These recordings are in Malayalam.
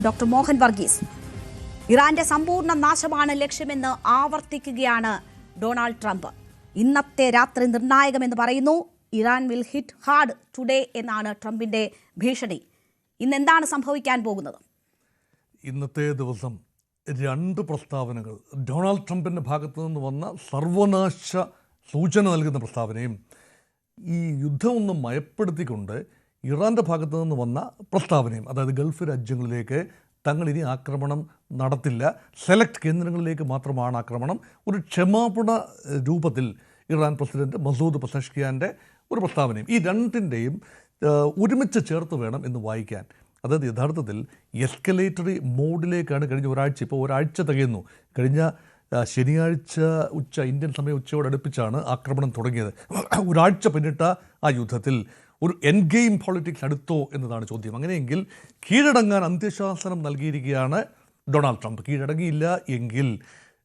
ഡോക്ടർ മോഹൻ വർഗീസ്. ഇറാന്റെ സമ്പൂർണ്ണ നാശമാണ് ലക്ഷ്യമെന്ന് ആവർത്തിക്കുകയാണ് ഡൊണാൾഡ് ട്രംപ്. ഇന്നത്തെ രാത്രി നിർണായകമെന്ന് പറയുന്നു. Iran will hit hard today എന്നാണ് ട്രംപിന്റെ ഭീഷണി. ഇന്ന് എന്താണ് സംഭവിക്കാൻ പോകുന്നത്? ഇന്നത്തെ ദിവസം രണ്ട് പ്രസ്താവനകൾ, ഡൊണാൾഡ് ട്രംപിൻ്റെ ഭാഗത്തു നിന്ന് വന്ന സർവനാശ സൂചന നൽകുന്ന പ്രസ്താവനയും ഈ യുദ്ധമൊന്നും മയപ്പെടുത്തിക്കൊണ്ട് ഇറാൻ്റെ ഭാഗത്തു നിന്ന് വന്ന പ്രസ്താവനയും, അതായത് ഗൾഫ് രാജ്യങ്ങളിലേക്ക് തങ്ങളിനി ആക്രമണം നടത്തില്ല, സെലക്ട് കേന്ദ്രങ്ങളിലേക്ക് മാത്രമാണ് ആക്രമണം, ഒരു ക്ഷമാപണ രൂപത്തിൽ ഇറാൻ പ്രസിഡന്റ് മസൂദ് പെസഷ്കിയാൻ്റെ ഒരു പ്രസ്താവനയും, ഈ രണ്ടിൻ്റെയും ഒരുമിച്ച് ചേർത്ത് വേണം എന്ന് വായിക്കാൻ. അതായത് യഥാർത്ഥത്തിൽ എസ്കലേറ്ററി മോഡിലേക്കാണ് കഴിഞ്ഞ ഒരാഴ്ച, ഇപ്പോൾ ഒരാഴ്ച തികയുന്നു, കഴിഞ്ഞ ശനിയാഴ്ച ഇന്ത്യൻ സമയം ഉച്ചയോടടുപ്പിച്ചാണ് ആക്രമണം തുടങ്ങിയത്. ഒരാഴ്ച പിന്നിട്ട ആ യുദ്ധത്തിൽ ഒരു എൻഡ് ഗെയിം പൊളിറ്റിക്സ് അടുത്തോ എന്നതാണ് ചോദ്യം. അങ്ങനെയെങ്കിൽ കീഴടങ്ങാൻ അന്ത്യശാസനം നൽകിയിരിക്കുകയാണ് ഡൊണാൾഡ് ട്രംപ്. കീഴടങ്ങിയില്ല എങ്കിൽ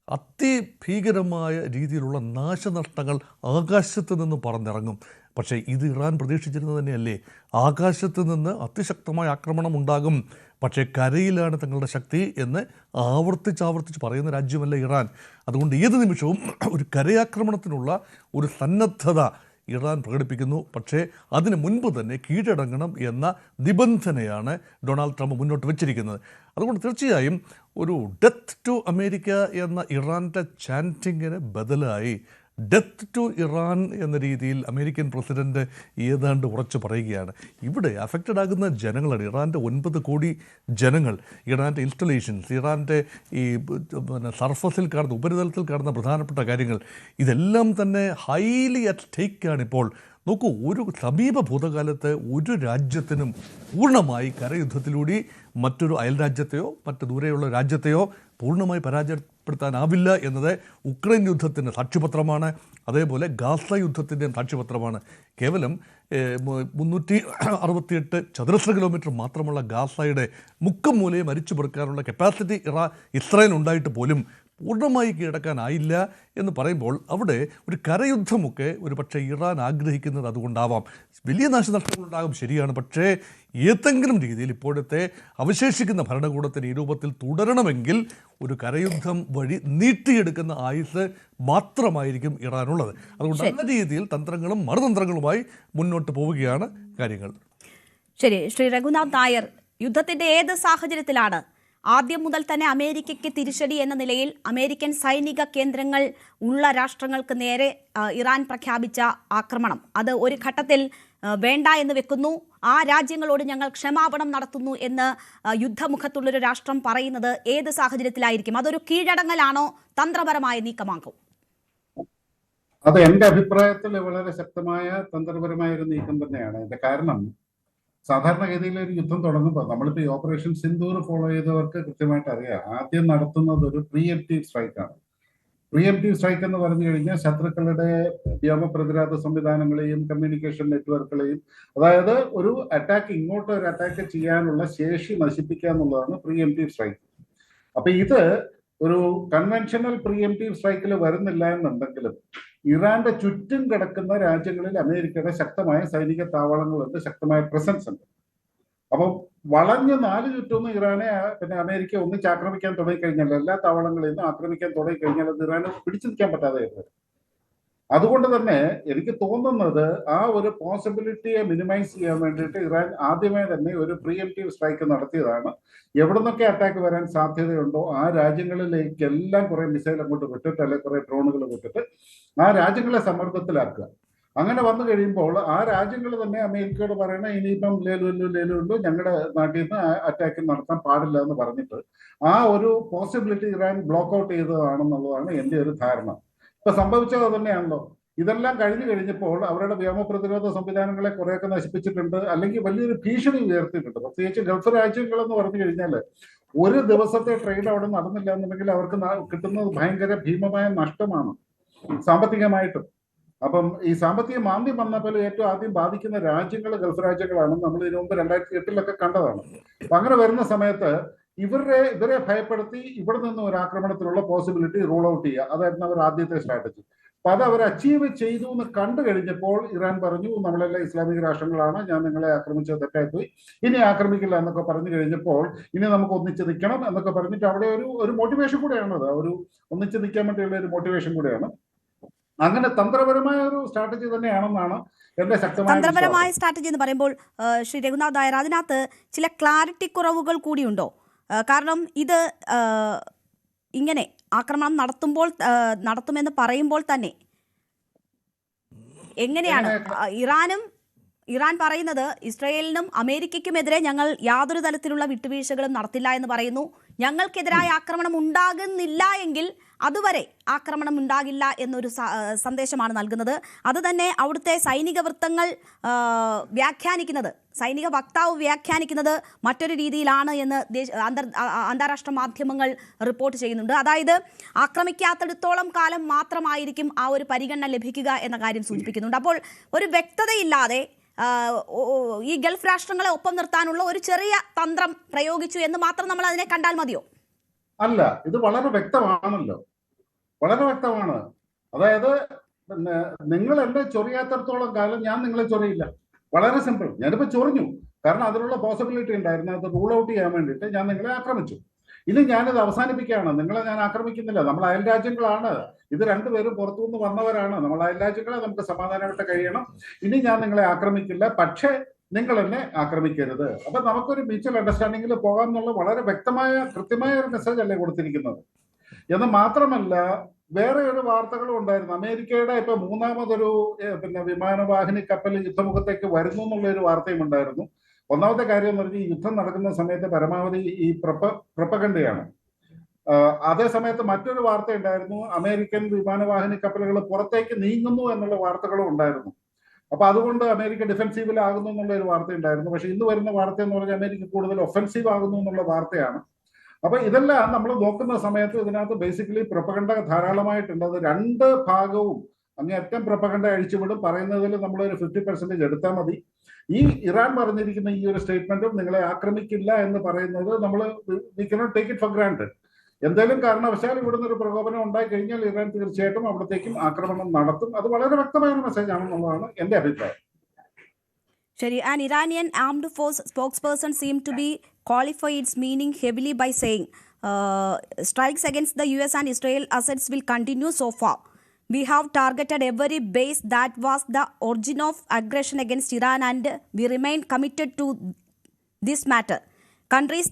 അതിഭീകരമായ രീതിയിലുള്ള നാശനഷ്ടങ്ങൾ ആകാശത്ത് നിന്ന് പറന്നിറങ്ങും. പക്ഷേ ഇത് ഇറാൻ പ്രതീക്ഷിച്ചിരുന്നത് തന്നെയല്ലേ? ആകാശത്ത് നിന്ന് അതിശക്തമായ ആക്രമണം ഉണ്ടാകും, പക്ഷേ കരയിലാണ് തങ്ങളുടെ ശക്തി എന്ന് ആവർത്തിച്ച് പറയുന്ന രാജ്യമല്ല ഇറാൻ. അതുകൊണ്ട് ഏത് നിമിഷവും ഒരു കരയാക്രമണത്തിനുള്ള ഒരു സന്നദ്ധത ഇറാൻ പ്രകടിപ്പിക്കുന്നു. പക്ഷേ അതിന് മുൻപ് തന്നെ കീഴടങ്ങണം എന്ന നിബന്ധനയാണ് ഡൊണാൾഡ് ട്രംപ് മുന്നോട്ട് വെച്ചിരിക്കുന്നത്. അതുകൊണ്ട് തീർച്ചയായും ഒരു ഡെത്ത് ടു അമേരിക്ക എന്ന ഇറാൻ്റെ ചാൻറ്റിങ്ങിന് ബദലായി ഡെത്ത് ടു ഇറാൻ എന്ന രീതിയിൽ അമേരിക്കൻ പ്രസിഡന്റ് ഏതാണ്ട് ഉറച്ചു പറയുകയാണ്. ഇവിടെ അഫക്റ്റഡ് ആകുന്ന ജനങ്ങളാണ് ഇറാൻ്റെ 9 കോടി ജനങ്ങൾ. ഇറാൻ്റെ ഇൻസ്റ്റലേഷൻസ്, ഇറാൻ്റെ ഈ സർഫസിൽ കാണുന്ന, ഉപരിതലത്തിൽ കാണുന്ന പ്രധാനപ്പെട്ട കാര്യങ്ങൾ, ഇതെല്ലാം തന്നെ ഹൈലി അറ്റ് സ്റ്റേക്കാണ് ഇപ്പോൾ. നോക്കൂ, ഒരു സമീപ ഭൂതകാലത്ത് ഒരു രാജ്യത്തിനും പൂർണ്ണമായി കരയുദ്ധത്തിലൂടെ മറ്റൊരു അയൽരാജ്യത്തെയോ മറ്റ് ദൂരെയുള്ള രാജ്യത്തെയോ പൂർണ്ണമായി പരാജയപ്പെടുത്താനാവില്ല എന്നത് ഉക്രൈൻ യുദ്ധത്തിൻ്റെ സാക്ഷ്യപത്രമാണ്. അതേപോലെ ഗാസ യുദ്ധത്തിൻ്റെയും സാക്ഷ്യപത്രമാണ്. കേവലം 368 ചതുരശ്ര കിലോമീറ്റർ മാത്രമുള്ള ഗാസയുടെ മുക്കും മൂലയും അരിച്ചു പെറുക്കാനുള്ള കപ്പാസിറ്റി ഇസ്രായേൽ ഉണ്ടായിട്ട് പോലും പൂർണ്ണമായി കീഴടക്കാനായില്ല എന്ന് പറയുമ്പോൾ അവിടെ ഒരു കരയുദ്ധമൊക്കെ ഒരു പക്ഷേ ഇറാൻ ആഗ്രഹിക്കുന്നത് അതുകൊണ്ടാവാം. വലിയ നാശനഷ്ടങ്ങളുണ്ടാകും, ശരിയാണ്. പക്ഷേ ഏതെങ്കിലും രീതിയിൽ ഇപ്പോഴത്തെ അവശേഷിക്കുന്ന ഭരണകൂടത്തിന് ഈ രൂപത്തിൽ തുടരണമെങ്കിൽ ഒരു കരയുദ്ധം വഴി നീട്ടിയെടുക്കുന്ന ആയുസ് മാത്രമായിരിക്കും ഇറാനുള്ളത്. അതുകൊണ്ട് നല്ല രീതിയിൽ തന്ത്രങ്ങളും മറുതന്ത്രങ്ങളുമായി മുന്നോട്ട് പോവുകയാണ് കാര്യങ്ങൾ. ശരി, ശ്രീ രഘുനാഥ് നായർ, യുദ്ധത്തിന്റെ ഏത് സാഹചര്യത്തിലാണ് ആദ്യം മുതൽ തന്നെ അമേരിക്കയ്ക്ക് തിരിച്ചടി എന്ന നിലയിൽ അമേരിക്കൻ സൈനിക കേന്ദ്രങ്ങൾ ഉള്ള രാഷ്ട്രങ്ങൾക്ക് നേരെ ഇറാൻ പ്രഖ്യാപിച്ച ആക്രമണം, അത് ഒരു ഘട്ടത്തിൽ വേണ്ട എന്ന് വെക്കുന്നു, ആ രാജ്യങ്ങളോട് ഞങ്ങൾ ക്ഷമാപണം നടത്തുന്നു എന്ന് യുദ്ധമുഖത്തുള്ളൊരു രാഷ്ട്രം പറയുന്നത് ഏത് സാഹചര്യത്തിലായിരിക്കും? അതൊരു കീഴടങ്ങലാണോ, തന്ത്രപരമായ നീക്കമാകും? അത് എൻ്റെ അഭിപ്രായത്തിൽ വളരെ ശക്തമായ തന്ത്രപരമായ ഒരു നീക്കം തന്നെയാണ്. അതിന്റെ കാരണം, സാധാരണഗതിയിൽ ഒരു യുദ്ധം തുടങ്ങുമ്പോൾ നമ്മളിപ്പോൾ ഈ ഓപ്പറേഷൻ സിന്ദൂർ ഫോളോ ചെയ്തവർക്ക് കൃത്യമായിട്ട് അറിയാം, ആദ്യം നടത്തുന്നത് ഒരു പ്രീഎംപ്റ്റീവ് സ്ട്രൈക്കാണ്. പ്രീഎംപ്റ്റീവ് സ്ട്രൈക്ക് എന്ന് പറഞ്ഞു കഴിഞ്ഞാൽ ശത്രുക്കളുടെ വ്യോമ പ്രതിരോധ സംവിധാനങ്ങളെയും കമ്മ്യൂണിക്കേഷൻ നെറ്റ്വർക്കുകളെയും, അതായത് ഒരു അറ്റാക്ക്, ഇങ്ങോട്ട് ഒരു അറ്റാക്ക് ചെയ്യാനുള്ള ശേഷി നശിപ്പിക്കുക എന്നുള്ളതാണ് പ്രീഎംപ്റ്റീവ് സ്ട്രൈക്ക്. അപ്പൊ ഇത് ഒരു കൺവെൻഷണൽ പ്രീഎംപ്റ്റീവ് സ്ട്രൈക്കിൽ വരുന്നില്ല എന്നുണ്ടെങ്കിലും ഇറാന്റെ ചുറ്റും കിടക്കുന്ന രാജ്യങ്ങളിൽ അമേരിക്കയുടെ ശക്തമായ സൈനിക താവളങ്ങളുണ്ട്, ശക്തമായ പ്രസൻസ് ഉണ്ട്. അപ്പം വളഞ്ഞ് 4 ചുറ്റൊന്നും ഇറാനെ അമേരിക്ക ഒന്നിച്ച് ആക്രമിക്കാൻ തുടങ്ങിക്കഴിഞ്ഞാൽ, എല്ലാ താവളങ്ങളിൽ നിന്നും ആക്രമിക്കാൻ തുടങ്ങിക്കഴിഞ്ഞാൽ അത് ഇറാന് പിടിച്ചു നിൽക്കാൻ പറ്റാതെ വരും. അതുകൊണ്ട് തന്നെ എനിക്ക് തോന്നുന്നത് ആ ഒരു പോസിബിലിറ്റിയെ മിനിമൈസ് ചെയ്യാൻ വേണ്ടിയിട്ട് ഇറാൻ ആദ്യമേ തന്നെ ഒരു പ്രീഎംപ്റ്റീവ് സ്ട്രൈക്ക് നടത്തിയതാണ്. എവിടെ നിന്നൊക്കെ അറ്റാക്ക് വരാൻ സാധ്യതയുണ്ടോ ആ രാജ്യങ്ങളിലേക്കെല്ലാം കുറെ മിസൈൽ അങ്ങോട്ട് വിട്ടിട്ട്, അല്ലെങ്കിൽ കുറെ ഡ്രോണുകൾ വിട്ടിട്ട് ആ രാജ്യങ്ങളെ സമ്മർദ്ദത്തിലാക്കുക. അങ്ങനെ വന്നു കഴിയുമ്പോൾ ആ രാജ്യങ്ങൾ തന്നെ അമേരിക്കയോട് പറയണ ഇനിയിപ്പം ലേലുള്ളൂ ഞങ്ങളുടെ നാട്ടിൽ നിന്ന് അറ്റാക്ക് നടത്താൻ പാടില്ല എന്ന് പറഞ്ഞിട്ട് ആ ഒരു പോസിബിലിറ്റി ഇറാൻ ബ്ലോക്ക് ഔട്ട് ചെയ്തതാണെന്നുള്ളതാണ് എൻ്റെ ഒരു ധാരണ. ഇപ്പൊ സംഭവിച്ചത് തന്നെയാണല്ലോ. ഇതെല്ലാം കഴിഞ്ഞപ്പോൾ അവരുടെ വ്യോമ പ്രതിരോധ സംവിധാനങ്ങളെ കുറെയൊക്കെ നശിപ്പിച്ചിട്ടുണ്ട്, അല്ലെങ്കിൽ വലിയൊരു ഭീഷണി ഉയർത്തിയിട്ടുണ്ട്. പ്രത്യേകിച്ച് ഗൾഫ് രാജ്യങ്ങൾ എന്ന് പറഞ്ഞു കഴിഞ്ഞാൽ ഒരു ദിവസത്തെ ട്രേഡ് അവിടെ നടന്നില്ല എന്നുണ്ടെങ്കിൽ അവർക്ക് കിട്ടുന്നത് ഭയങ്കര ഭീമമായ നഷ്ടമാണ് സാമ്പത്തികമായിട്ടും. അപ്പം ഈ സാമ്പത്തിക മാന്ദ്യം വന്നപ്പോൾ ഏറ്റവും ആദ്യം ബാധിക്കുന്ന രാജ്യങ്ങൾ ഗൾഫ് രാജ്യങ്ങളാണ്. നമ്മൾ ഇതിനു മുമ്പ് 2008 കണ്ടതാണ്. അപ്പൊ അങ്ങനെ വരുന്ന സമയത്ത് ഇവരെ ഭയപ്പെടുത്തി ഇവിടെ നിന്ന് ഒരു ആക്രമണത്തിലുള്ള പോസിബിലിറ്റി റൂൾ ഔട്ട് ചെയ്യുക, അതായിരുന്നു അവർ ആദ്യത്തെ സ്ട്രാറ്റജി. അപ്പൊ അത് അവർ അച്ചീവ് ചെയ്തു എന്ന് കണ്ടു കഴിഞ്ഞപ്പോൾ ഇറാൻ പറഞ്ഞു, നമ്മളെല്ലാം ഇസ്ലാമിക രാഷ്ട്രങ്ങളാണ്, ഞാൻ നിങ്ങളെ ആക്രമിച്ചത് തെറ്റായിപ്പോയി, ഇനി ആക്രമിക്കില്ല എന്നൊക്കെ പറഞ്ഞു കഴിഞ്ഞപ്പോൾ ഇനി നമുക്ക് ഒന്നിച്ച് നിൽക്കണം എന്നൊക്കെ പറഞ്ഞിട്ട് അവിടെ ഒരു മോട്ടിവേഷൻ കൂടെയാണത്, ഒരു ഒന്നിച്ച് നിൽക്കാൻ വേണ്ടിയുള്ള ഒരു മോട്ടിവേഷൻ കൂടെയാണ്. അങ്ങനെ തന്ത്രപരമായ ഒരു സ്ട്രാറ്റജി തന്നെയാണെന്നാണ് എന്റെ ശക്തമായ തന്ത്രപരമായ സ്ട്രാറ്റജി എന്ന് പറയുമ്പോൾ ശ്രീ രഘുനാഥ് നായർ, അതിനകത്ത് ചില ക്ലാരിറ്റി കുറവുകൾ കൂടിയുണ്ടോ? കാരണം ഇത് ഇങ്ങനെ ആക്രമണം നടത്തുമെന്ന് പറയുമ്പോൾ തന്നെ എങ്ങനെയാണ് ഇറാൻ പറയുന്നത് ഇസ്രായേലിനും അമേരിക്കയ്ക്കുമെതിരെ ഞങ്ങൾ യാതൊരു തരത്തിലുള്ള വിട്ടുവീഴ്ചകളും നടത്തില്ല എന്ന് പറയുന്നു. ഞങ്ങൾക്കെതിരായ ആക്രമണം ഉണ്ടാകുന്നില്ല എങ്കിൽ അതുവരെ ആക്രമണം ഉണ്ടാകില്ല എന്നൊരു സന്ദേശമാണ് നൽകുന്നത്. അത് തന്നെ അവിടുത്തെ സൈനിക വൃത്തങ്ങൾ വ്യാഖ്യാനിക്കുന്നത്, സൈനിക വക്താവ് വ്യാഖ്യാനിക്കുന്നത് മറ്റൊരു രീതിയിലാണ് എന്ന് അന്താരാഷ്ട്ര മാധ്യമങ്ങൾ റിപ്പോർട്ട് ചെയ്യുന്നുണ്ട്. അതായത് ആക്രമിക്കാത്തിടത്തോളം കാലം മാത്രമായിരിക്കും ആ ഒരു പരിഗണന ലഭിക്കുക എന്ന കാര്യം സൂചിപ്പിക്കുന്നുണ്ട്. അപ്പോൾ ഒരു വ്യക്തതയില്ലാതെ ഈ ഗൾഫ് രാഷ്ട്രങ്ങളെ ഒപ്പം നിർത്താനുള്ള ഒരു ചെറിയ തന്ത്രം പ്രയോഗിച്ചു എന്ന് മാത്രം നമ്മൾ അതിനെ കണ്ടാൽ മതിയോ? അല്ല, ഇത് വളരെ വ്യക്തമാണല്ലോ, വളരെ വ്യക്തമാണ്. അതായത് നിങ്ങൾ എന്നെ ചൊറിയാത്തടത്തോളം കാലം ഞാൻ നിങ്ങളെ ചൊറിയില്ല. വളരെ സിമ്പിൾ. ഞാനിപ്പോ ചൊറിഞ്ഞു, കാരണം അതിനുള്ള പോസിബിലിറ്റി ഉണ്ടായിരുന്നു. അത് റൂൾ ഔട്ട് ചെയ്യാൻ വേണ്ടിയിട്ട് ഞാൻ നിങ്ങളെ ആക്രമിച്ചു. ഇനി ഞാനിത് അവസാനിപ്പിക്കുകയാണ്. നിങ്ങളെ ഞാൻ ആക്രമിക്കുന്നില്ല. നമ്മൾ അയൽ രാജ്യങ്ങളാണ്, ഇത് രണ്ടുപേരും പുറത്തുനിന്ന് വന്നവരാണ്, നമ്മൾ അയൽ രാജ്യങ്ങളെ, നമുക്ക് സമാധാനമായിട്ട് കഴിയണം. ഇനി ഞാൻ നിങ്ങളെ ആക്രമിക്കില്ല, പക്ഷേ നിങ്ങൾ എന്നെ ആക്രമിക്കരുത്. അപ്പൊ നമുക്കൊരു മ്യൂച്വൽ അണ്ടർസ്റ്റാൻഡിങ്ങിൽ പോകാം എന്നുള്ള വളരെ വ്യക്തമായ കൃത്യമായ ഒരു മെസ്സേജ് അല്ലേ കൊടുത്തിരിക്കുന്നത്. എന്ന് മാത്രമല്ല, വേറെ ഒരു വാർത്തകളും ഉണ്ടായിരുന്നു. അമേരിക്കയുടെ ഇപ്പൊ മൂന്നാമതൊരു വിമാനവാഹിനി കപ്പൽ യുദ്ധമുഖത്തേക്ക് വരുന്നു എന്നുള്ള ഒരു വാർത്തയും ഉണ്ടായിരുന്നു. ഒന്നാമത്തെ കാര്യം എന്ന് പറഞ്ഞാൽ ഈ യുദ്ധം നടക്കുന്ന സമയത്ത് പരമാവധി ഈ പ്രൊപ്പഗണ്ടയാണ്. അതേ സമയത്ത് മറ്റൊരു വാർത്ത ഉണ്ടായിരുന്നു, അമേരിക്കൻ വിമാനവാഹിനി കപ്പലുകൾ പുറത്തേക്ക് നീങ്ങുന്നു എന്നുള്ള വാർത്തകളും ഉണ്ടായിരുന്നു. അപ്പൊ അതുകൊണ്ട് അമേരിക്ക ഡിഫെൻസീവിൽ ആകുന്നു എന്നുള്ള ഒരു വാർത്ത ഉണ്ടായിരുന്നു. പക്ഷെ ഇന്ന് വരുന്ന വാർത്ത എന്ന് പറഞ്ഞാൽ അമേരിക്ക കൂടുതൽ ഒഫൻസീവ് ആകുന്നു എന്നുള്ള വാർത്തയാണ്. അപ്പൊ ഇതെല്ലാം നമ്മൾ നോക്കുന്ന സമയത്ത് ഇതിനകത്ത് ബേസിക്കലി പ്രൊപ്പഗണ്ട ധാരാളമായിട്ടുണ്ട്. അത് രണ്ട് ഭാഗവും അങ്ങേയറ്റം പ്രൊപ്പഗണ്ട അഴിച്ചുവിടും. പറയുന്നതിൽ നമ്മളൊരു 50% എടുത്താൽ മതി. ഈ ഇറാൻ പറഞ്ഞിരിക്കുന്ന ഈ ഒരു സ്റ്റേറ്റ്മെന്റും നിങ്ങളെ ആക്രമിക്കില്ല എന്ന് പറയുന്നത് നമ്മൾ we cannot take it for granted. എന്തെങ്കിലും കാരണവശാൽ ഇവിടുന്ന് ഒരു പ്രകോപനം ഉണ്ടായി കഴിഞ്ഞാൽ ഇറാൻ തീർച്ചയായിട്ടും അവിടത്തേക്കും ആക്രമണം നടത്തും. അത് വളരെ വ്യക്തമായ ഒരു മെസ്സേജ് ആണെന്നുള്ളതാണ് എന്റെ അഭിപ്രായം. ശരി. An Iranian armed force spokesperson seemed to be qualify its meaning heavily by saying strikes against the US and Israel assets will continue so far. We have targeted every base that was the origin of aggression against Iran and we remain committed to this matter. Countries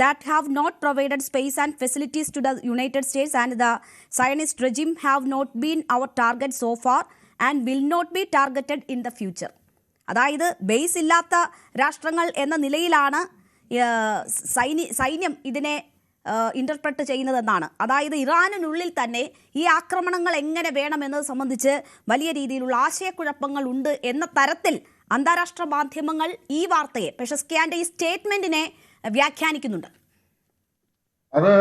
that have not provided space and facilities to the United States and the Zionist regime have not been our target so far and will not be targeted in the future. അതായത് ബേസ് ഇല്ലാത്ത രാഷ്ട്രങ്ങൾ എന്ന നിലയിലാണ് സൈന്യം ഇതിനെ ഇന്റർപ്രറ്റ് ചെയ്യുന്നതെന്നാണ്. അതായത് ഇറാനിനുള്ളിൽ തന്നെ ഈ ആക്രമണങ്ങൾ എങ്ങനെ വേണമെന്നത് സംബന്ധിച്ച് വലിയ രീതിയിലുള്ള ആശയക്കുഴപ്പങ്ങൾ ഉണ്ട് എന്ന തരത്തിൽ അന്താരാഷ്ട്ര മാധ്യമങ്ങൾ ഈ വാർത്തയെ, പെഷസ്കിയാന്റെ ഈ സ്റ്റേറ്റ്മെന്റിനെ വ്യാഖ്യാനിക്കുന്നുണ്ട്. അത്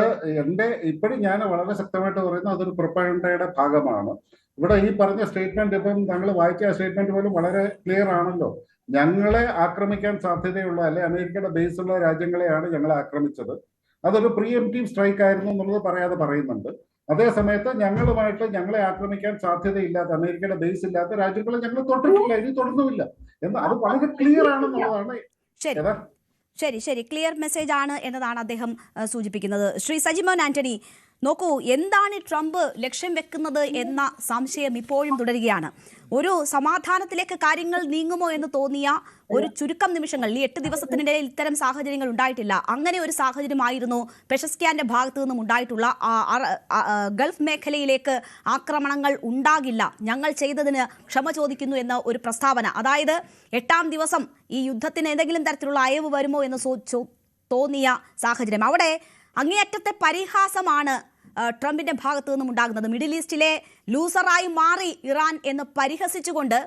ഇപ്പോഴും ഞാൻ വളരെ ശക്തമായിട്ട് പറയുന്നത് അതൊരു പ്രൊപ്പഗണ്ടയുടെ ഭാഗമാണ്. ഇവിടെ ഈ പറഞ്ഞ സ്റ്റേറ്റ്മെന്റ് ഇപ്പം ഞങ്ങൾ വായിച്ച സ്റ്റേറ്റ്മെന്റ് പോലും വളരെ ക്ലിയർ ആണല്ലോ. ഞങ്ങളെ ആക്രമിക്കാൻ സാധ്യതയുള്ള അല്ലെ അമേരിക്കയുടെ ബേസുള്ള രാജ്യങ്ങളെയാണ് ഞങ്ങളെ ആക്രമിച്ചത്. അതൊരു പ്രീഎംപ്റ്റീവ് സ്ട്രൈക്ക് ആയിരുന്നു എന്നുള്ളത് പറയാതെ പറയുന്നുണ്ട്. അതേസമയത്ത് ഞങ്ങളെ ആക്രമിക്കാൻ സാധ്യതയില്ലാത്ത അമേരിക്കയുടെ ബേസ് ഇല്ലാത്ത രാജ്യങ്ങളെ ഞങ്ങൾ തൊട്ടിട്ടില്ല, ഇനി തൊടുന്നുമില്ല എന്ന് അത് വളരെ ക്ലിയർ ആണെന്നുള്ളതാണ്. ശരി, ക്ലിയർ മെസ്സേജ് ആണ് എന്നതാണ് അദ്ദേഹം സൂചിപ്പിക്കുന്നത്. ശ്രീ സജിമോൻ ആന്റണി, നോക്കൂ, എന്താണ് ട്രംപ് ലക്ഷ്യം വെക്കുന്നത് എന്ന സംശയം ഇപ്പോഴും തുടരുകയാണ്. ഒരു സമാധാനത്തിലേക്ക് കാര്യങ്ങൾ നീങ്ങുമോ എന്ന് തോന്നിയ ഒരു ചുരുക്കം നിമിഷങ്ങൾ, ഈ 8 ദിവസത്തിനിടയിൽ ഇത്തരം സാഹചര്യങ്ങൾ ഉണ്ടായിട്ടില്ല. അങ്ങനെ ഒരു സാഹചര്യമായിരുന്നു പെഷസ്കിയാന്റെ ഭാഗത്തു നിന്നും ഉണ്ടായിട്ടുള്ള ഗൾഫ് മേഖലയിലേക്ക് ആക്രമണങ്ങൾ ഉണ്ടാകില്ല, ഞങ്ങൾ ചെയ്തതിന് ക്ഷമ ചോദിക്കുന്നു എന്ന ഒരു പ്രസ്താവന. അതായത് 8ാം ദിവസം ഈ യുദ്ധത്തിന് ഏതെങ്കിലും തരത്തിലുള്ള അയവ് വരുമോ എന്ന് തോന്നിയ സാഹചര്യം. അവിടെ അങ്ങേയറ്റത്തെ പരിഹാസമാണ് ട്രംപിന്റെ ഭാഗത്തു നിന്നും ഉണ്ടാകുന്നത്. മിഡിൽ ഈസ്റ്റിലെ ലൂസറായി മാറി ഇറാൻ എന്ന് പരിഹസിച്ചുകൊണ്ട്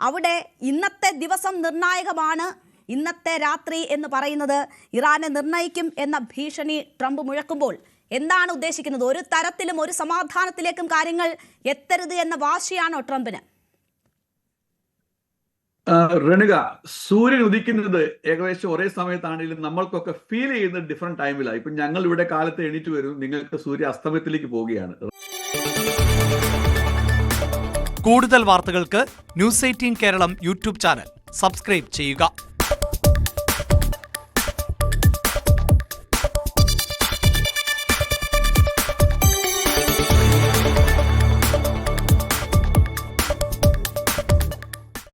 അവിടെ ഇന്നത്തെ ദിവസം നിർണായകമാണ്, ഇന്നത്തെ രാത്രി എന്ന് പറയുന്നത് ഇറാനെ നിർണയിക്കും എന്ന ഭീഷണി ട്രംപ് മുഴക്കുമ്പോൾ എന്താണ് ഉദ്ദേശിക്കുന്നത്? ഒരു തരത്തിലും ഒരു സമാധാനത്തിലേക്കും കാര്യങ്ങൾ എത്തരുത് എന്ന വാശിയാണോ ട്രംപിന്? റണിക, സൂര്യൻ ഉദിക്കുന്നത് ഏകദേശം ഒരേ സമയത്താണെങ്കിലും നമ്മൾക്കൊക്കെ ഫീൽ ചെയ്യുന്നത് ഡിഫറെന്റ് ടൈമിലാണ്. ഇപ്പൊ ഞങ്ങൾ ഇവിടെ കാലത്ത് എണീറ്റ് വരും, നിങ്ങൾക്ക് സൂര്യ അസ്തമയത്തിലേക്ക് പോവുകയാണ്. കൂടുതൽ വാർത്തകൾക്ക് news 18 Keralam YouTube channel subscribe ചെയ്യുക.